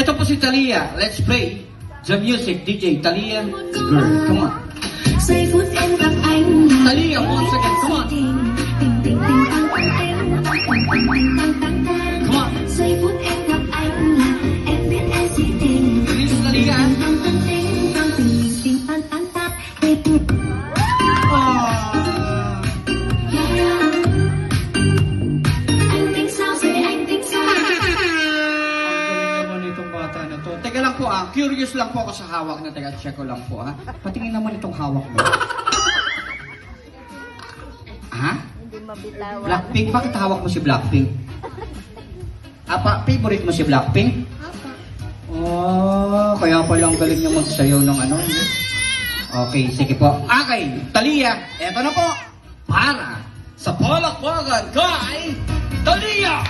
Ito po si Talia. Let's play the music. DJ Talia, girl, come on. Giây phút em gặp anh là Talia, once again, come on. tình tình tình tình tăng tăng em tăng tăng tăng tăng tăng tăng. Come on. Giây phút em gặp anh là em biết em si tình. Release Talia. Tăng tăng tình tăng tình tình tăng tăng tăng. Oh. Anh tính sao rồi anh tính sao? Ang galing naman itong bata na to. Teka lang po curious lang po ako sa hawak na. Teka, check ko lang po Patingin naman itong hawak mo. Ha? Hindi mabitawan. Blackpink? Bakit hawak mo si Blackpink? Favorite mo si Blackpink? Oh, kaya pala ang galing niya magsayaw ng ano. Okay, sige po. Okay, Talia, eto na po. Para sa palakpakan kay Talia!